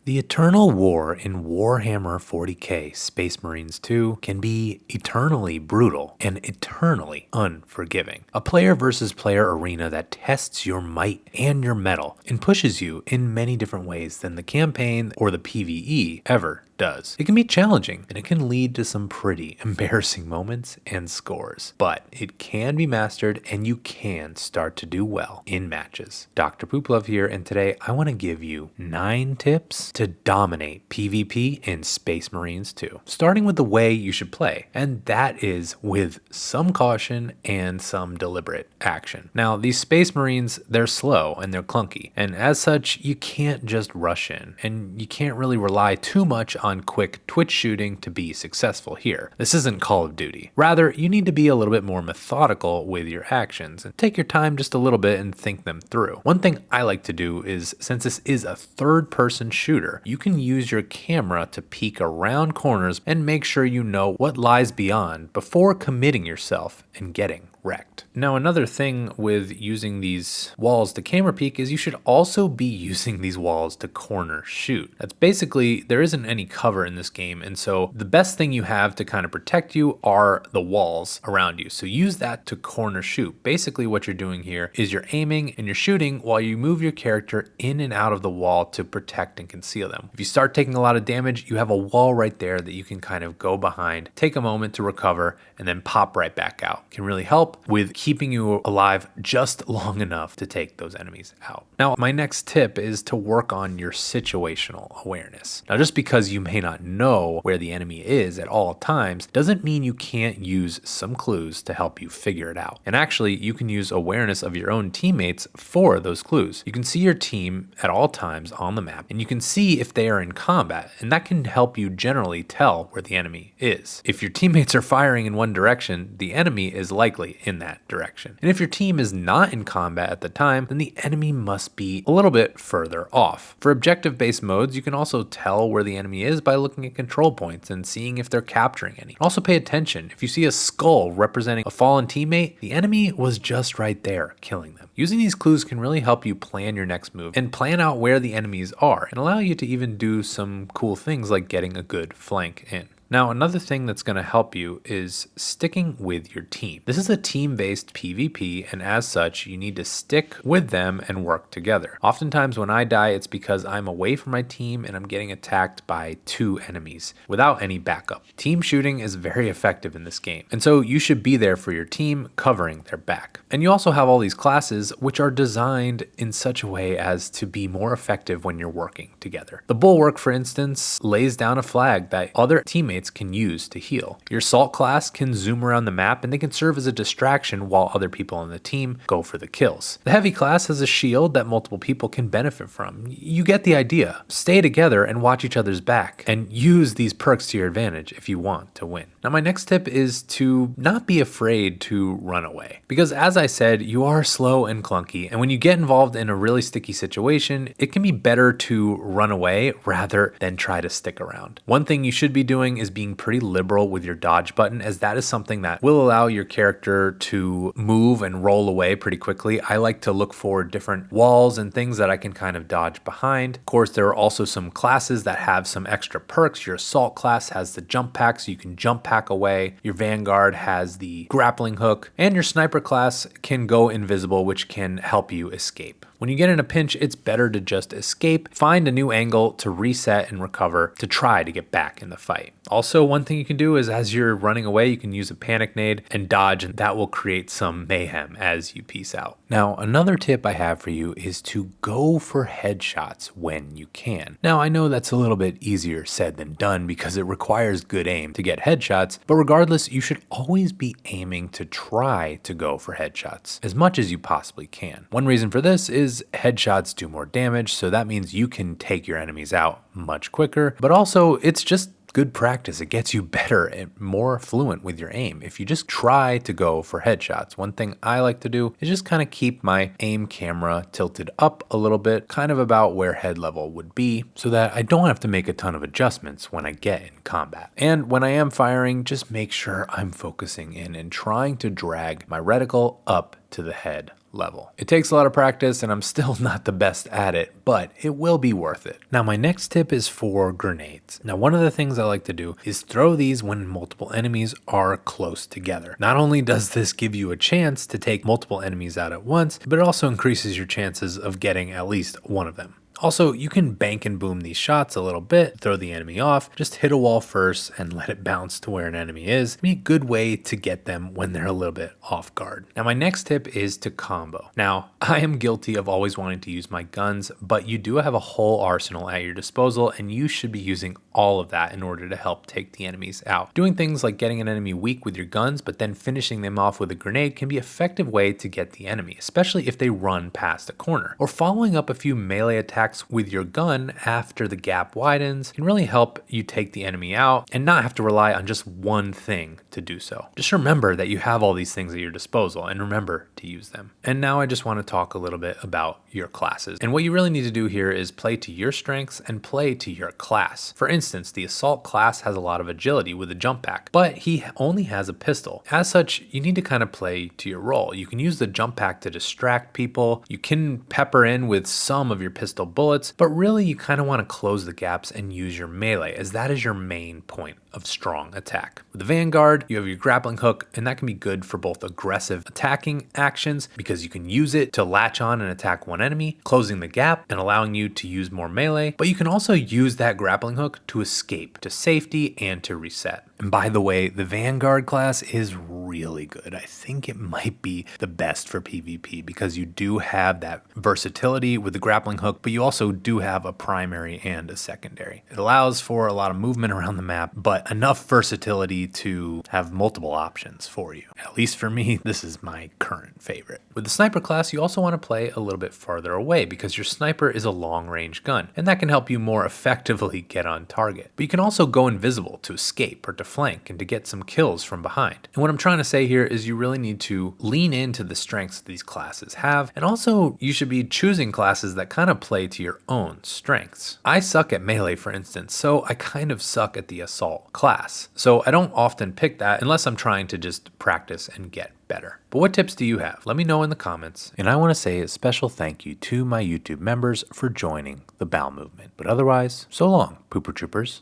The eternal war in Warhammer 40k Space Marines 2 can be eternally brutal and eternally unforgiving. A player versus player arena that tests your might and your mettle and pushes you in many different ways than the campaign or the PvE ever does. It can be challenging and it can lead to some pretty embarrassing moments and scores, but it can be mastered and you can start to do well in matches. Dr. Pooplove here, and today I want to give you 9 tips to dominate PvP in Space Marines 2, starting with the way you should play, and that is with some caution and some deliberate action. Now, these Space Marines, they're slow and they're clunky, and as such, you can't just rush in, and you can't really rely too much on quick twitch shooting to be successful here. This isn't Call of Duty. Rather, you need to be a little bit more methodical with your actions and take your time just a little bit and think them through. One thing I like to do is, since this is a third-person shooter, you can use your camera to peek around corners and make sure you know what lies beyond before committing yourself and getting wrecked. Now, another thing with using these walls to camera peek is you should also be using these walls to corner shoot. That's basically, there isn't any cover in this game, and so the best thing you have to kind of protect you are the walls around you. So use that to corner shoot. Basically what you're doing here is you're aiming and you're shooting while you move your character in and out of the wall to protect and conceal them. If you start taking a lot of damage, you have a wall right there that you can kind of go behind, take a moment to recover, and then pop right back out. It can really help with keeping you alive just long enough to take those enemies out. Now, my next tip is to work on your situational awareness. Now, just because you may not know where the enemy is at all times doesn't mean you can't use some clues to help you figure it out. And actually, you can use awareness of your own teammates for those clues. You can see your team at all times on the map, and you can see if they are in combat, and that can help you generally tell where the enemy is. If your teammates are firing in one direction, the enemy is likely in that direction. And if your team is not in combat at the time, then the enemy must be a little bit further off. For objective-based modes, you can also tell where the enemy is by looking at control points and seeing if they're capturing any. Also pay attention. If you see a skull representing a fallen teammate, the enemy was just right there, killing them. Using these clues can really help you plan your next move and plan out where the enemies are, and allow you to even do some cool things like getting a good flank in. Now, another thing that's going to help you is sticking with your team. This is a team-based PvP, and as such, you need to stick with them and work together. Oftentimes when I die, it's because I'm away from my team and I'm getting attacked by 2 enemies without any backup. Team shooting is very effective in this game, and so you should be there for your team, covering their back. And you also have all these classes which are designed in such a way as to be more effective when you're working together. The Bulwark, for instance, lays down a flag that other teammates can use to heal. Your Salt class can zoom around the map and they can serve as a distraction while other people on the team go for the kills. The Heavy class has a shield that multiple people can benefit from. You get the idea. Stay together and watch each other's back, and use these perks to your advantage if you want to win. Now, my next tip is to not be afraid to run away, because as I said, you are slow and clunky, and when you get involved in a really sticky situation, it can be better to run away rather than try to stick around. One thing you should be doing is being pretty liberal with your dodge button, as that is something that will allow your character to move and roll away pretty quickly. I like to look for different walls and things that I can kind of dodge behind. Of course, there are also some classes that have some extra perks. Your Assault class has the jump pack, so you can jump pack away. Your Vanguard has the grappling hook, and your Sniper class can go invisible, which can help you escape. When you get in a pinch, it's better to just escape, find a new angle to reset and recover to try to get back in the fight. Also, one thing you can do is as you're running away, you can use a panic nade and dodge, and that will create some mayhem as you peace out. Now, another tip I have for you is to go for headshots when you can. Now, I know that's a little bit easier said than done because it requires good aim to get headshots, but regardless, you should always be aiming to try to go for headshots as much as you possibly can. One reason for this is headshots do more damage, so that means you can take your enemies out much quicker, but also it's just good practice. It gets you better and more fluent with your aim if you just try to go for headshots. One thing I like to do is just kind of keep my aim camera tilted up a little bit, kind of about where head level would be, so that I don't have to make a ton of adjustments when I get in combat. And when I am firing, just make sure I'm focusing in and trying to drag my reticle up to the head level. It takes a lot of practice and I'm still not the best at it, but it will be worth it. Now my next tip is for grenades. Now one of the things I like to do is throw these when multiple enemies are close together. Not only does this give you a chance to take multiple enemies out at once, but it also increases your chances of getting at least one of them. Also, you can bank and boom these shots a little bit, throw the enemy off, just hit a wall first and let it bounce to where an enemy is. Be a good way to get them when they're a little bit off guard. Now my next tip is to combo. Now, I am guilty of always wanting to use my guns, but you do have a whole arsenal at your disposal and you should be using all of that in order to help take the enemies out. Doing things like getting an enemy weak with your guns, but then finishing them off with a grenade can be an effective way to get the enemy, especially if they run past a corner. Or following up a few melee attacks with your gun after the gap widens can really help you take the enemy out and not have to rely on just one thing to do so. Just remember that you have all these things at your disposal and remember to use them. And now I just want to talk a little bit about your classes. And what you really need to do here is play to your strengths and play to your class. For instance, the assault class has a lot of agility with a jump pack, but he only has a pistol. As such, you need to kind of play to your role. You can use the jump pack to distract people. You can pepper in with some of your pistol bullets, but really you kind of want to close the gaps and use your melee, as that is your main point of strong attack. With the Vanguard, you have your grappling hook, and that can be good for both aggressive attacking actions because you can use it to latch on and attack one enemy, closing the gap and allowing you to use more melee, but you can also use that grappling hook to escape to safety and to reset. And by the way, the Vanguard class is really good. I think it might be the best for PvP because you do have that versatility with the grappling hook, but you also do have a primary and a secondary. It allows for a lot of movement around the map, but enough versatility to have multiple options for you. At least for me, this is my current favorite. With the sniper class, you also want to play a little bit farther away because your sniper is a long-range gun, and that can help you more effectively get on target. But you can also go invisible to escape or to flank and to get some kills from behind. And what I'm trying to say here is you really need to lean into the strengths these classes have, and also you should be choosing classes that kind of play to your own strengths. I suck at melee, for instance, so I kind of suck at the assault class. So I don't often pick that unless I'm trying to just practice and get better. But what tips do you have? Let me know in the comments. And I want to say a special thank you to my YouTube members for joining the Bowel Movement. But otherwise, so long, Pooper Troopers.